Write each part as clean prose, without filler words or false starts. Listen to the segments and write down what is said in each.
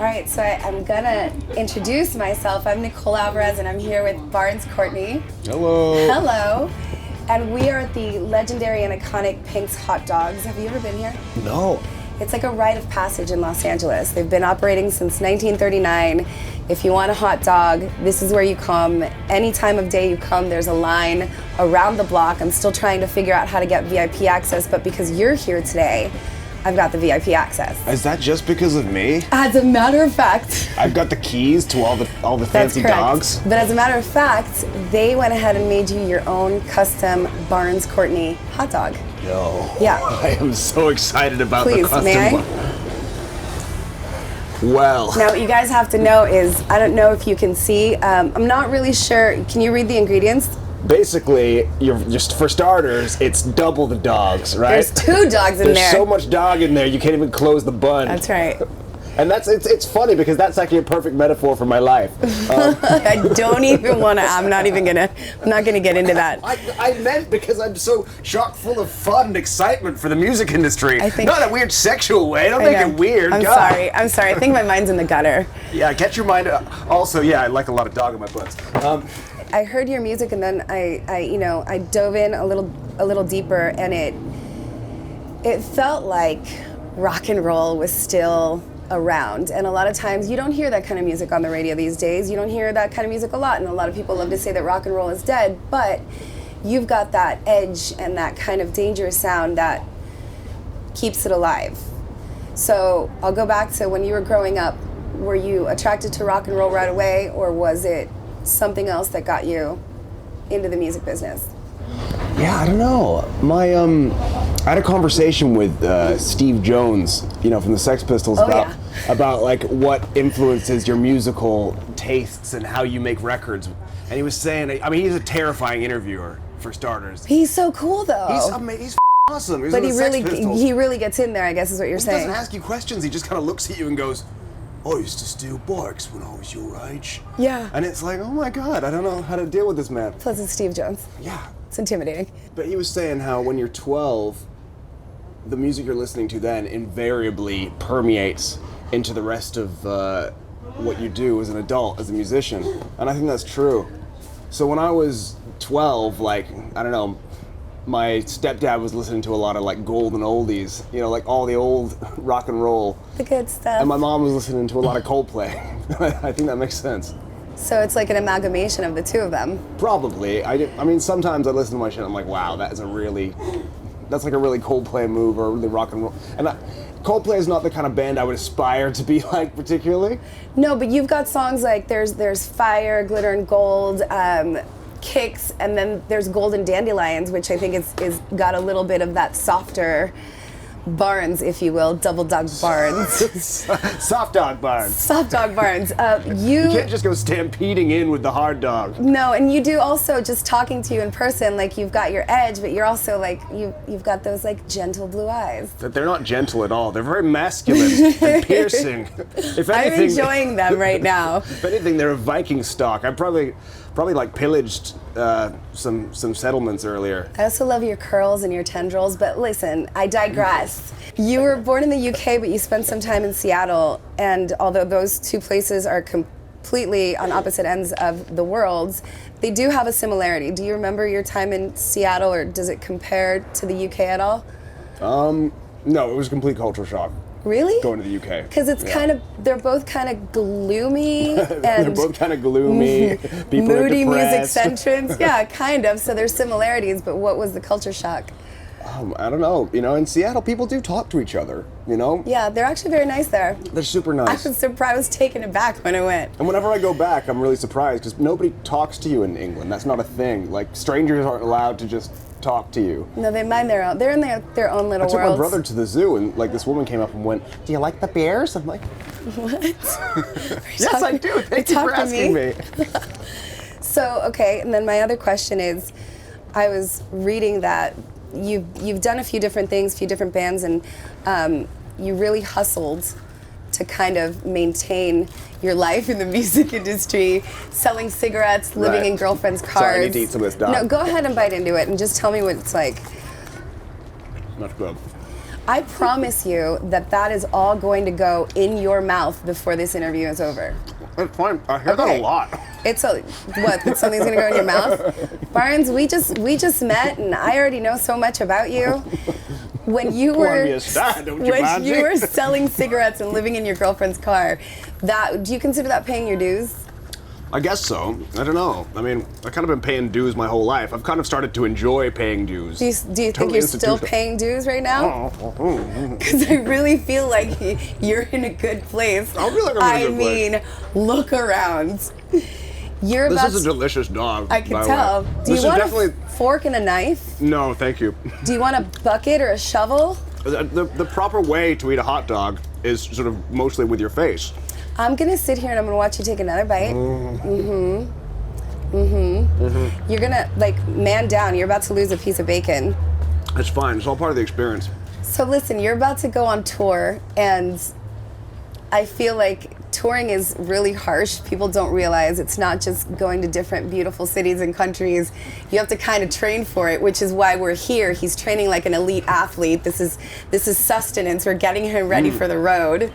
All right, so I'm gonna introduce myself. I'm Nicole Alvarez, and I'm here with Barnes Courtney. Hello. Hello. And we are at the legendary and iconic Pink's Hot Dogs. Have you ever been here? No. It's like a rite of passage in Los Angeles. They've been operating since 1939. If you want a hot dog, this is where you come. Any time of day you come, there's a line around the block. I'm still trying to figure out how to get VIP access, but because you're here today, I've got the VIP access. Is that just because of me? As a matter of fact, I've got the keys to all the fancy dogs. But as a matter of fact, they went ahead and made you your own custom Barnes Courtney hot dog. No. Yeah. I am so excited about Please, the custom. may I? Well. Now, what you guys have to know is, I don't know if you can see. I'm not really sure. Can you read the ingredients? Basically, you're just for starters, it's double the dogs, right? There's 2 dogs in there. There's so much dog in there, you can't even close the bun. That's right. And it's funny because that's actually a perfect metaphor for my life. I don't even want to. I'm not going to get into that. I meant because I'm so chock full of fun and excitement for the music industry. Not in a weird sexual way. Don't make it weird. I'm sorry. I think my mind's in the gutter. Yeah, get your mind. Also, yeah, I like a lot of dog in my butts. I heard your music and then I dove in a little deeper, and it felt like rock and roll was still around, and a lot of times you don't hear that kind of music on the radio these days. You don't hear that kind of music a lot, and a lot of people love to say that rock and roll is dead, but you've got that edge and that kind of dangerous sound that keeps it alive. So I'll go back to when you were growing up. Were you attracted to rock and roll right away, or was it something else that got you into the music business? Yeah, I don't know. I had a conversation with Steve Jones, from the Sex Pistols about like what influences your musical tastes and how you make records. And he was saying, he's a terrifying interviewer for starters. He's so cool though. He's awesome. But he really gets in there, I guess is what you're saying. He doesn't ask you questions. He just kind of looks at you and goes, I used to steal bikes when I was your age. Yeah. And it's like, oh my God, I don't know how to deal with this man. Plus it's Steve Jones. Yeah. It's intimidating. But he was saying how when you're 12, the music you're listening to then invariably permeates into the rest of what you do as an adult, as a musician. And I think that's true. So when I was 12, I don't know, my stepdad was listening to a lot of golden oldies, like all the old rock and roll. The good stuff. And my mom was listening to a lot of Coldplay. I think that makes sense. So it's like an amalgamation of the two of them. Probably. Sometimes I listen to my shit and I'm like, wow, that's like a really Coldplay move or really rock and roll. And Coldplay is not the kind of band I would aspire to be like particularly. No, but you've got songs like there's Fire, Glitter and Gold, Kicks, and then there's Golden Dandelions, which I think is got a little bit of that softer Barnes, if you will, double dog Barnes. Soft dog Barnes. Soft dog Barnes. You can't just go stampeding in with the hard dog. No, and you do also, just talking to you in person, you've got your edge, but you're also you've got those gentle blue eyes. They're not gentle at all. They're very masculine and piercing. If anything, I'm enjoying them right now. If anything, they're a Viking stock. I probably pillaged some settlements earlier. I also love your curls and your tendrils, but listen, I digress. You were born in the UK, but you spent some time in Seattle, and although those two places are completely on opposite ends of the world, they do have a similarity. Do you remember your time in Seattle, or does it compare to the UK at all? No, it was a complete culture shock. Really? Going to the UK. Because it's they're both kind of gloomy. And they're both kind of gloomy. People moody are music depressed. centrants. Yeah, kind of. So there's similarities, but what was the culture shock? I don't know. In Seattle, people do talk to each other, Yeah, they're actually very nice there. They're super nice. I was surprised. I was taken aback when I went. And whenever I go back, I'm really surprised because nobody talks to you in England. That's not a thing. Strangers aren't allowed to just talk to you. No, they mind their own. They're in their own little world. I took my brother to the zoo, and this woman came up and went, "Do you like the bears?" I'm like, "What?" Yes, I do. Thank you for asking me. So, okay, and then my other question is, I was reading that you've done a few different things, a few different bands, and you really hustled to kind of maintain your life in the music industry, selling cigarettes, living in girlfriends' cars. Sorry, I need to eat some of this dog. No, go ahead and bite into it and just tell me what it's like. Not good. I promise you that is all going to go in your mouth before this interview is over. It's fine. I hear that a lot. That something's gonna go in your mouth? Barnes, we just met, and I already know so much about you. When you were selling cigarettes and living in your girlfriend's car, do you consider that paying your dues? I guess so. I don't know. I mean, I've kind of been paying dues my whole life. I've kind of started to enjoy paying dues. Do you think you're still paying dues right now? Because I really feel like you're in a good place. I feel like I'm in a good place. I mean, look around. This is a delicious dog. I can tell. Do you want a fork and a knife? No, thank you. Do you want a bucket or a shovel? The proper way to eat a hot dog is sort of mostly with your face. I'm gonna sit here and I'm gonna watch you take another bite. You're gonna, man down. You're about to lose a piece of bacon. It's fine. It's all part of the experience. So listen, you're about to go on tour, and I feel like touring is really harsh. People don't realize it's not just going to different beautiful cities and countries. You have to kind of train for it, which is why we're here. He's training like an elite athlete. This is sustenance. We're getting him ready for the road.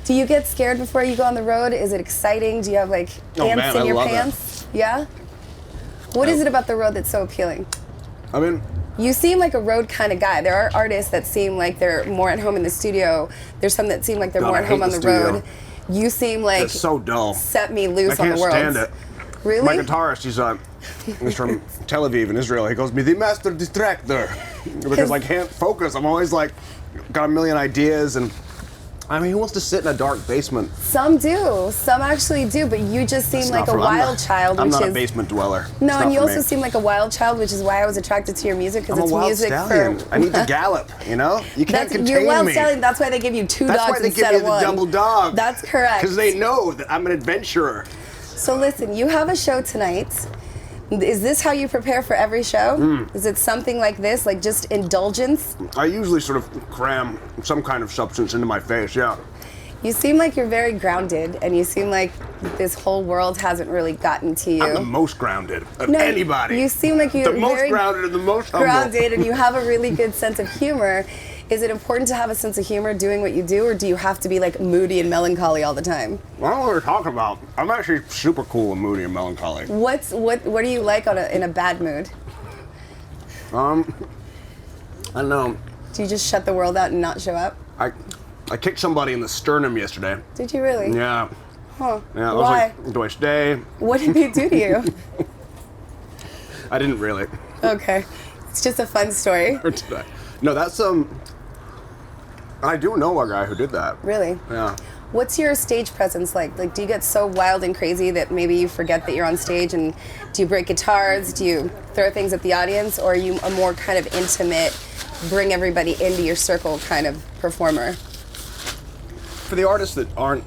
Do you get scared before you go on the road? Is it exciting? Do you have ants in your pants? Yeah? What is it about the road that's so appealing? I mean, you seem like a road kind of guy. There are artists that seem like they're more at home in the studio. There's some that seem like they're more at home on the road. You seem like it's so dull. Set me loose on the world. I can't stand it. Really? My guitarist, he's from Tel Aviv in Israel. He calls me the master distractor because I can't focus. I'm always got a million ideas, and I mean, who wants to sit in a dark basement? Some do. Some actually do, but you just seem like a wild child. I'm not a basement dweller. No, and you also seem like a wild child, which is why I was attracted to your music, because it's music stallion. I need to gallop, You can't contain me. You're wild stallion. That's why they give you two dogs instead of one. That's why they give you the double dog. That's correct. Because they know that I'm an adventurer. So listen, you have a show tonight. Is this how you prepare for every show? Is it something like this, like just indulgence? I usually sort of cram some kind of substance into my face, yeah. You seem like you're very grounded, and you seem like this whole world hasn't really gotten to you. I'm the most grounded of anybody. You seem like you're the most grounded and the most humble. Grounded, and you have a really good sense of humor. Is it important to have a sense of humor doing what you do, or do you have to be moody and melancholy all the time? I don't know what you're talking about. I'm actually super cool and moody and melancholy. What are you like in a bad mood? I don't know. Do you just shut the world out and not show up? I kicked somebody in the sternum yesterday. Did you really? Yeah. Huh. Yeah. I Why? was like, do I stay? What did they do to you? I didn't really. Okay. It's just a fun story. No, that's I do know a guy who did that. Really? Yeah. What's your stage presence like? Do you get so wild and crazy that maybe you forget that you're on stage, and do you break guitars? Do you throw things at the audience, or are you a more kind of intimate, bring everybody into your circle kind of performer? For the artists that aren't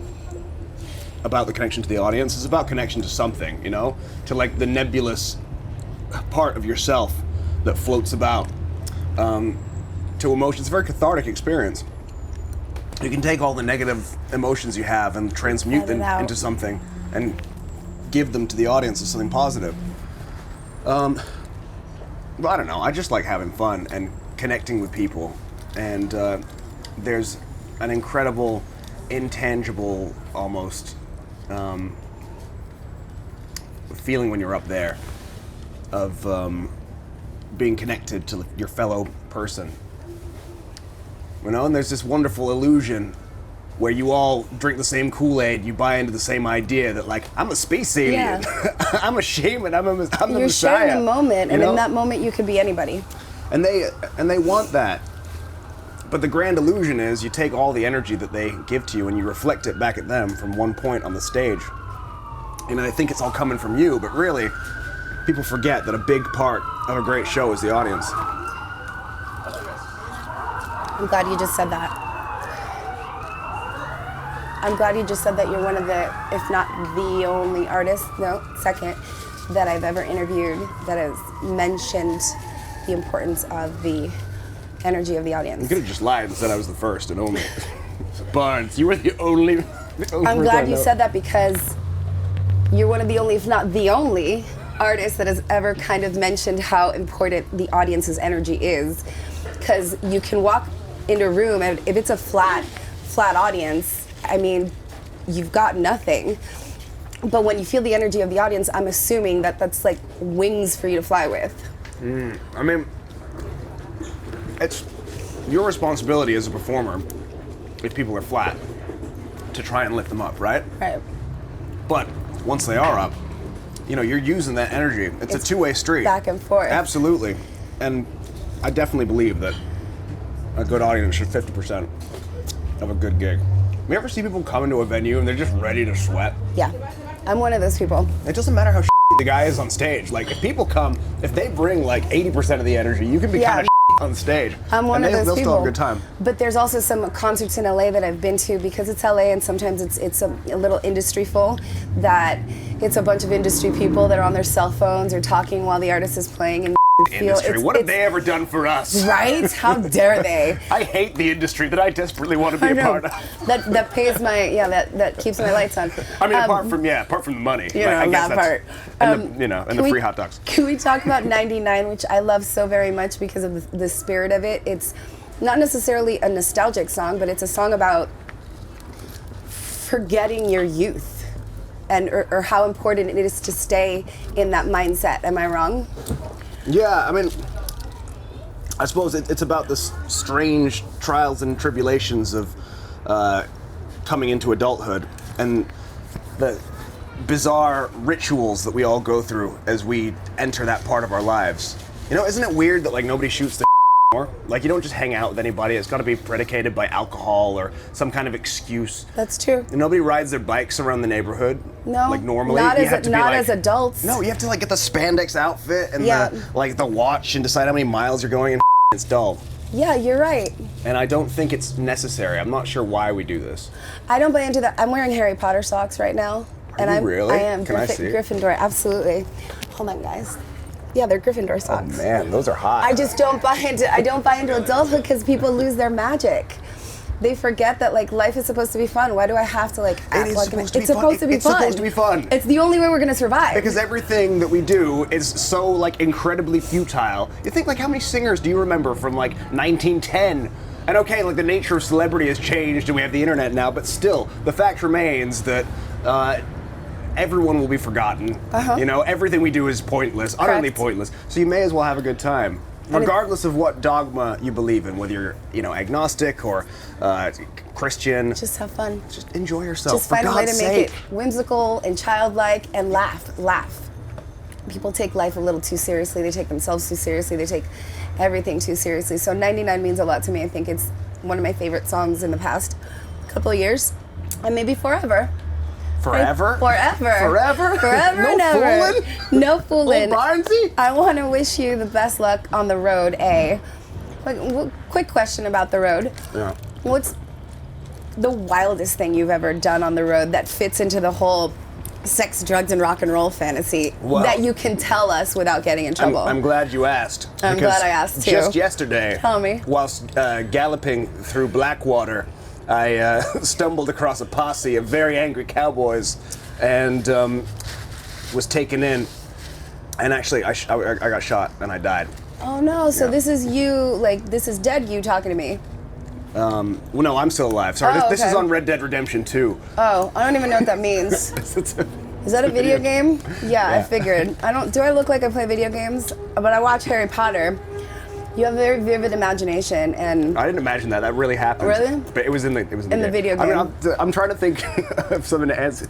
about the connection to the audience, it's about connection to something, to the nebulous part of yourself that floats about, to emotions. It's a very cathartic experience. You can take all the negative emotions you have and transmute them into something and give them to the audience as something positive. But I don't know, I just like having fun and connecting with people. And there's an incredible, intangible, almost, feeling when you're up there of being connected to your fellow person. And there's this wonderful illusion where you all drink the same Kool-Aid, you buy into the same idea that I'm a space alien, I'm a shaman, I'm the Messiah. You're sharing a moment, and in that moment you could be anybody. And they want that. But the grand illusion is you take all the energy that they give to you and you reflect it back at them from one point on the stage. And I think it's all coming from you, but really, people forget that a big part of a great show is the audience. I'm glad you just said that. I'm glad you just said that you're one of the, if not the only artist, second, that I've ever interviewed that has mentioned the importance of the energy of the audience. You could have just lied and said I was the first and only. Barnes, you were the only I'm glad you said that, because you're one of the only, if not the only, artist that has ever kind of mentioned how important the audience's energy is. because you can walk into a room and if it's a flat audience, I mean, you've got nothing. But when you feel the energy of the audience, I'm assuming that that's like wings for you to fly with. I mean, it's your responsibility as a performer, if people are flat, to try and lift them up, right? Right. But once they are up, you know, you're using that energy. It's a two-way street. Back and forth. Absolutely. And I definitely believe that a good audience should 50% of a good gig. You ever see people come into a venue and they're just ready to sweat? Yeah. I'm one of those people. It doesn't matter how the guy is on stage. Like, if people come, if they bring like 80% of the energy, you can be kind of on stage. I'm one of those they'll people. Still have a good time. But there's also some concerts in LA that I've been to because it's LA and sometimes it's a little industry full, that it's a bunch of industry people that are on their cell phones or talking while the artist is playing and industry. What have they ever done for us? Right? How dare they? I hate the industry that I desperately want to be a part of. That pays my that keeps my lights on. I mean, apart from the money. You know, I guess that part. And and the free hot dogs. Can we talk about 99, which I love so very much because of the spirit of it? It's not necessarily a nostalgic song, but it's a song about forgetting your youth and or how important it is to stay in that mindset. Am I wrong? Yeah, I mean, I suppose it's about the strange trials and tribulations of coming into adulthood and the bizarre rituals that we all go through as we enter that part of our lives. You know, isn't it weird that like nobody shoots the more? Like, you don't just hang out with anybody. It's got to be predicated by alcohol or some kind of excuse. That's true. And nobody rides their bikes around the neighborhood. No, like normally. Not Not as adults. No, you have to like get the spandex outfit and the watch and decide how many miles you're going, and it's dull. Yeah, you're right. And I don't think it's necessary. I'm not sure why we do this. I don't buy into that. I'm wearing Harry Potter socks right now. Are you really? I am. Can I see? Gryffindor, absolutely. Hold on, guys. Yeah, they're Gryffindor socks. Oh man, those are hot. I just don't buy into adulthood because people lose their magic. They forget that like life is supposed to be fun. Why do I have to like act like it's supposed to be fun? It's supposed to be fun. It's the only way we're gonna survive. Because everything that we do is so like incredibly futile. You think like how many singers do you remember from like 1910? And okay, like the nature of celebrity has changed and we have the internet now, but still, the fact remains that everyone will be forgotten. You know, everything we do is pointless, utterly pointless. So you may as well have a good time. Regardless of what dogma you believe in, whether you're, agnostic or Christian. Just have fun. Just enjoy yourself. Just find a way to make it whimsical and childlike and laugh. People take life a little too seriously. They take themselves too seriously. They take everything too seriously. So 99 means a lot to me. I think it's one of my favorite songs in the past couple of years. And maybe forever. Forever? Forever. Forever? Forever and ever. Fooling? No fooling. Oh, Barnesy? I want to wish you the best luck on the road, quick question about the road. Yeah. What's the wildest thing you've ever done on the road that fits into the whole sex, drugs, and rock and roll fantasy that you can tell us without getting in trouble? I'm glad you asked. I'm glad I asked, too. Just yesterday, Tell me. Whilst galloping through Blackwater, I stumbled across a posse of very angry cowboys and was taken in. And actually, I got shot and I died. Oh no, so this is you, this is dead you talking to me. Well, no, I'm still alive. Sorry, this is on Red Dead Redemption 2. Oh, I don't even know what that means. Is that a video game? Yeah, I figured. Do I look like I play video games? But I watch Harry Potter. You have a very vivid imagination, and I didn't imagine that. That really happened. Really? But it was in the video game. I mean, I'm trying to think of something to answer.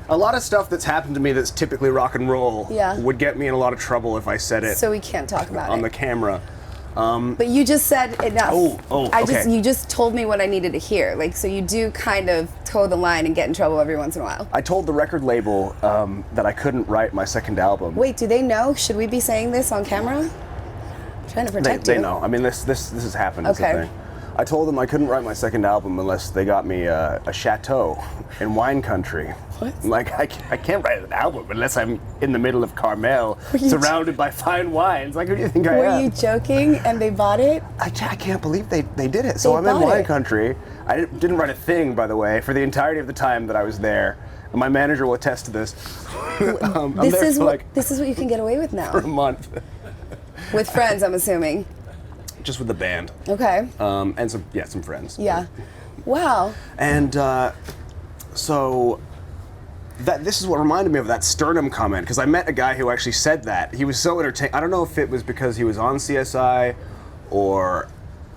A lot of stuff that's happened to me that's typically rock and roll would get me in a lot of trouble if I said it. So we can't talk about on the camera. But you just said enough. Okay. You just told me what I needed to hear. So you do kind of toe the line and get in trouble every once in a while. I told the record label that I couldn't write my second album. Wait, do they know? Should we be saying this on camera? I'm trying to protect you. They know. I mean, this has happened. Okay. It's a thing. I told them I couldn't write my second album unless they got me a chateau in wine country. What? I can't write an album unless I'm in the middle of Carmel, surrounded by fine wines. Who do you think I am? Were you joking and they bought it? I can't believe they did it. So I'm in wine country. I didn't write a thing, by the way, for the entirety of the time that I was there. And my manager will attest to this. This is what you can get away with now. For a month. With friends, I'm assuming. just with the band. Okay. And some friends. Yeah. Wow. And so this is what reminded me of that sternum comment, because I met a guy who actually said that. He was so entertained. I don't know if it was because he was on CSI or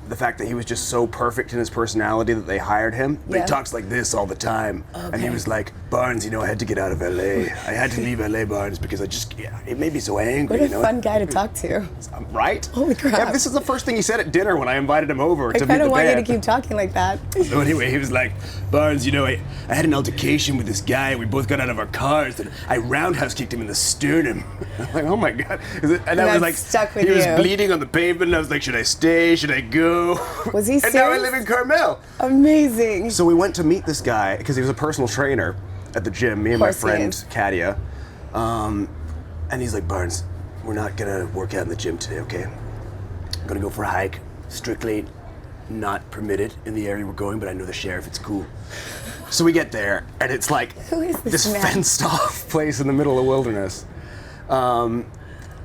the fact that he was just so perfect in his personality that they hired him. But Yeah. he talks like this all the time. Okay. And he was like, Barnes, you know, I had to get out of LA. I had to leave LA, Barnes, because it made me so angry. What a you know? fun guy to talk to. Right? Holy crap. Yeah, this is the first thing he said at dinner when I invited him over to meet the I kind of want band. you to keep talking like that. So anyway, he was like, Barnes, you know, I had an altercation with this guy. We both got out of our cars, and I roundhouse kicked him in the sternum. I'm like, oh my God. And I was like, stuck with he was you. bleeding on the pavement, and I was like, should I stay? Should I go? Was he And now I serious? live in Carmel. Amazing. So we went to meet this guy, because he was a personal trainer at the gym, me and my Of course he friend, is. Katia. And he's like, Barnes, we're not gonna work out in the gym today, okay? I'm gonna go for a hike, strictly not permitted in the area we're going, but I know the sheriff, it's cool. So we get there, and it's like Who is this man? fenced off place in the middle of the wilderness.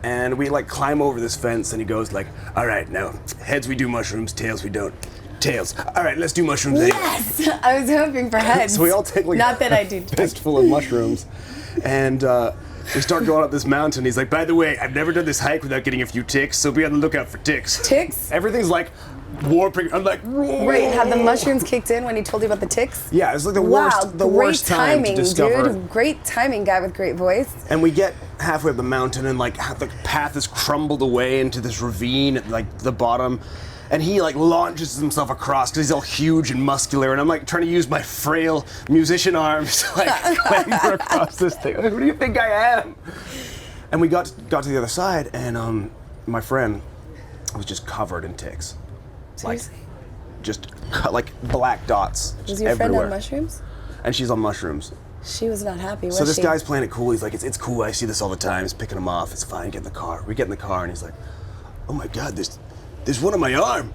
And we like climb over this fence, and he goes like, all right, now, heads we do mushrooms, tails we don't. Tails. All right, let's do mushrooms. Yes! I was hoping for heads. So we all take like Not that I do. fistful of mushrooms, and we start going up this mountain. He's like, by the way, I've never done this hike without getting a few ticks, so be on the lookout for ticks. Ticks? Everything's like warping. I'm like, Wait, have the mushrooms kicked in when he told you about the ticks? yeah, it's like the Wow, worst time timing, to discover. dude. Great timing, guy with great voice. And we get halfway up the mountain, and like the path is crumbled away into this ravine at like the bottom. And he like launches himself across because he's all huge and muscular, and I'm like trying to use my frail musician arms to like clamber across this thing. Like, who do you think I am? And we got to the other side, and my friend was just covered in ticks, Seriously? just like black dots Was your everywhere. friend on mushrooms? And she's on mushrooms. She was not happy, was So this she? guy's playing it cool. He's like, it's cool. I see this all the time. He's picking them off. It's fine. Get in the car. We get in the car, and he's like, oh my God, there's one on my arm.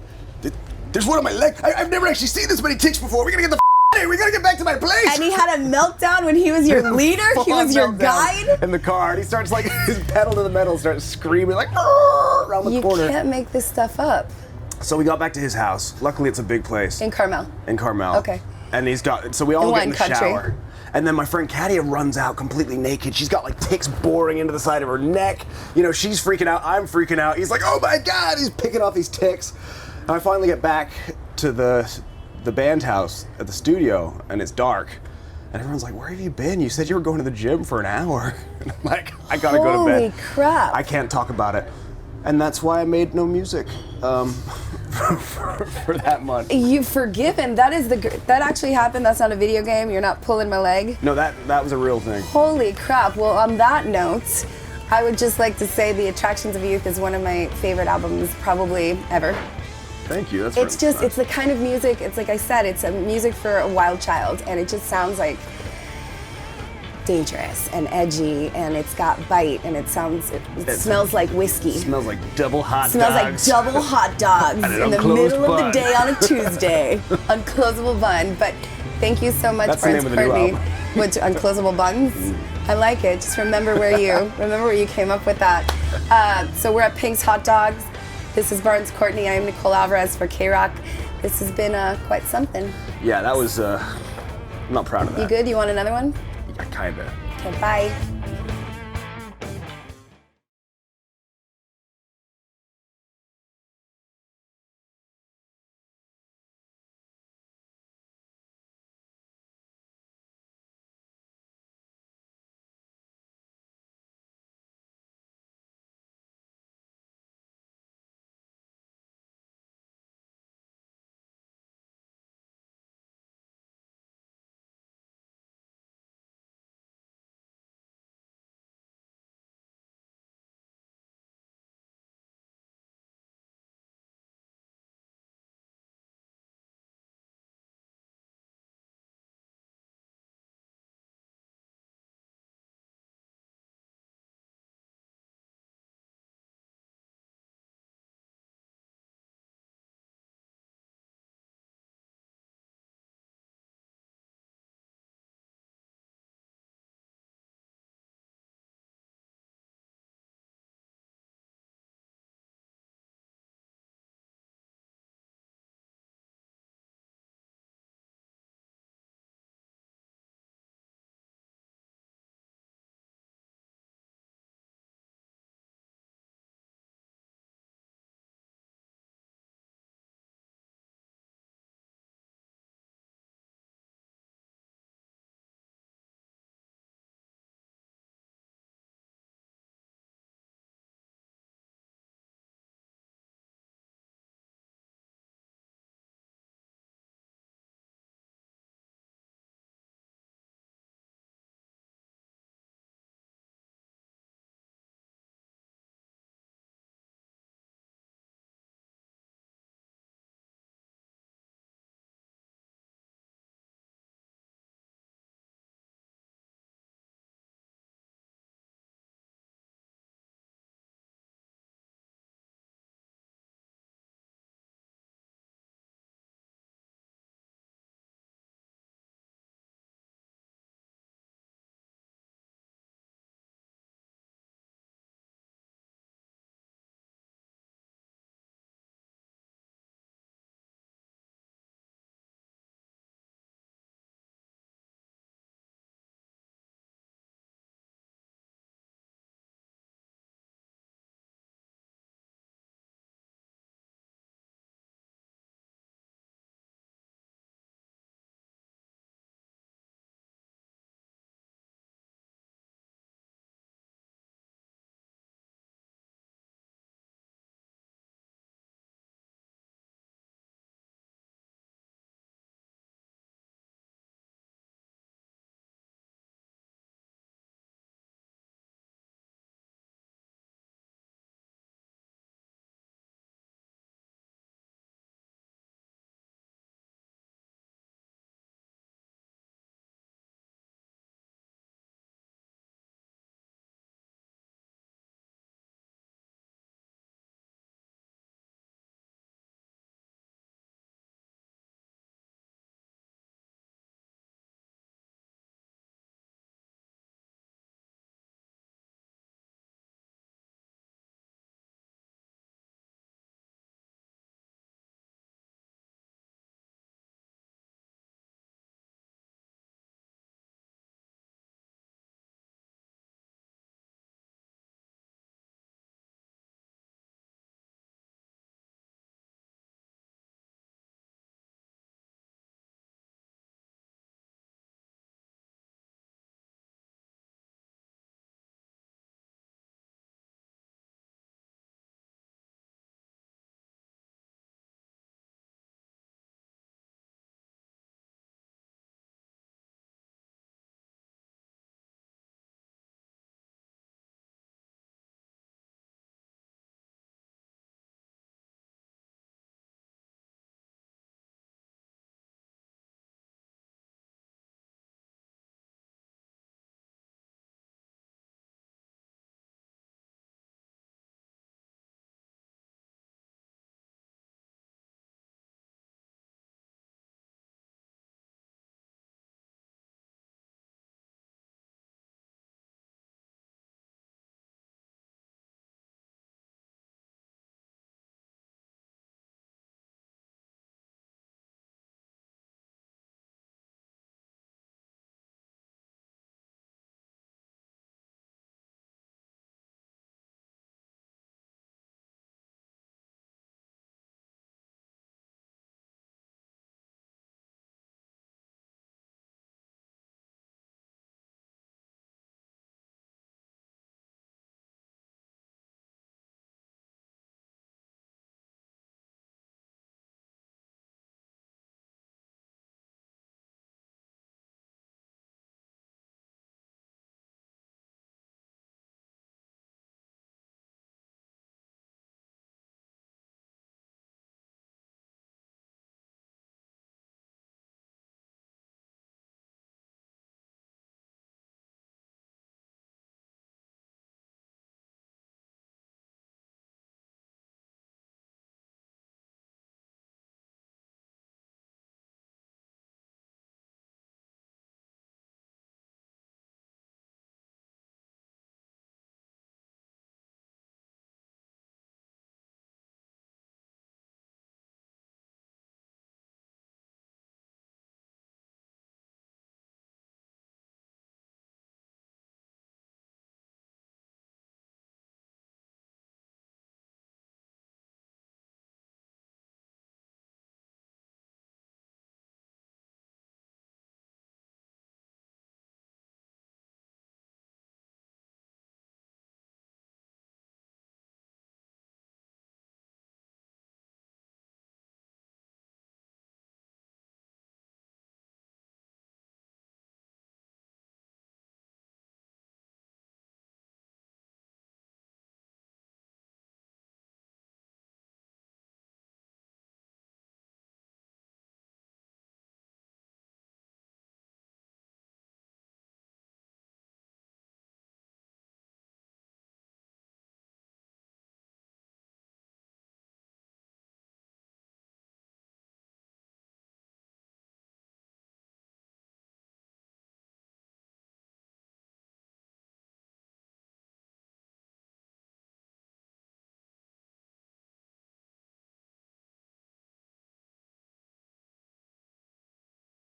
There's one on my leg. I've never actually seen this many ticks before. We gotta get the out of here. We gotta get back to my place. And he had a meltdown when he was your leader? He was your guide? In the car, and he starts like his pedal to the metal, starts screaming like around the You corner. can't make this stuff up. So we got back to his house. Luckily, it's a big place In Carmel. in Carmel. Okay. And so we all In get in wine the country. shower. And then my friend Katia runs out completely naked. She's got like ticks boring into the side of her neck. You know, she's freaking out. I'm freaking out. He's like, oh my God, he's picking off these ticks. And I finally get back to the band house at the studio, and it's dark. And everyone's like, where have you been? You said you were going to the gym for an hour. And I'm like, I gotta go to bed. Holy crap. I can't talk about it. And that's why I made no music for that month. You've forgiven. That actually happened. That's not a video game. You're not pulling my leg. No, that was a real thing. Holy crap. Well, on that note, I would just like to say The Attractions of Youth is one of my favorite albums probably ever. Thank you. That's It's the kind of music, it's like I said, it's a music for a wild child, and it just sounds like dangerous and edgy, and it's got bite, and it smells like whiskey. Smells like double hot Smells dogs. like double hot dogs And an in the unclosed middle of the bun. day on a Tuesday. Unclosable bun. But thank you so much, That's the Friends name of the new Courtney. album. Which unclosable buns? I like it. Just remember where you came up with that. So we're at Pink's Hot Dogs. This is Barnes Courtney. I am Nicole Alvarez for KROQ. This has been quite something. Yeah, that was. I'm not proud of that. You good? You want another one? Yeah, kinda. Okay, bye.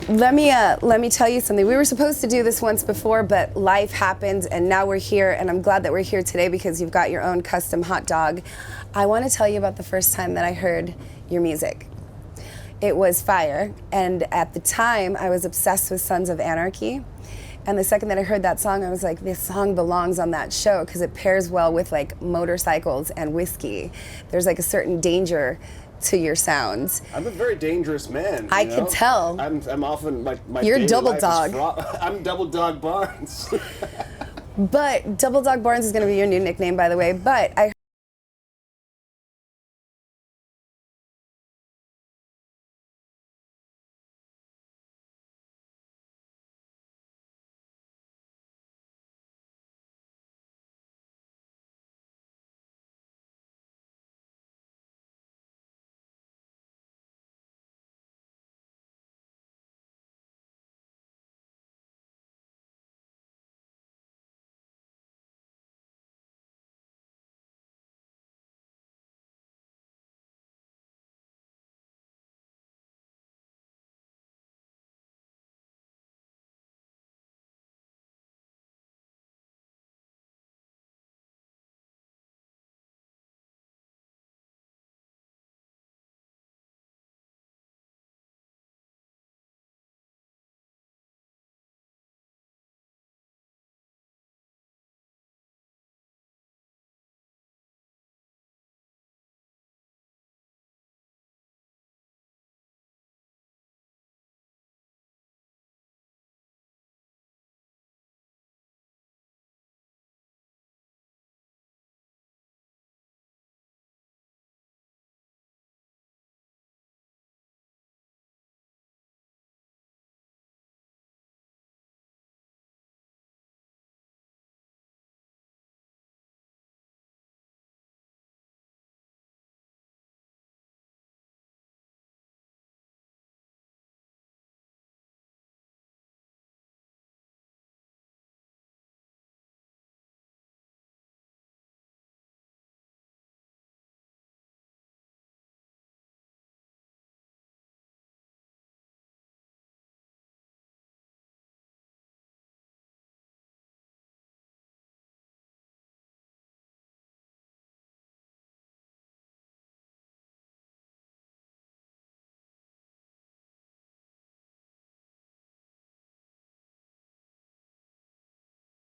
Let me tell you something. We were supposed to do this once before, but life happened, and now we're here, and I'm glad that we're here today because you've got your own custom hot dog. I want to tell you about the first time that I heard your music. It was fire, and at the time, I was obsessed with Sons of Anarchy. And the second that I heard that song, I was like, this song belongs on that show because it pairs well with like motorcycles and whiskey. There's like a certain danger to your sounds. I'm a very dangerous man. I could tell. I'm often my You're daily Double life Dog. Is I'm Double Dog Barnes. But Double Dog Barnes is going to be your new nickname, by the way. But I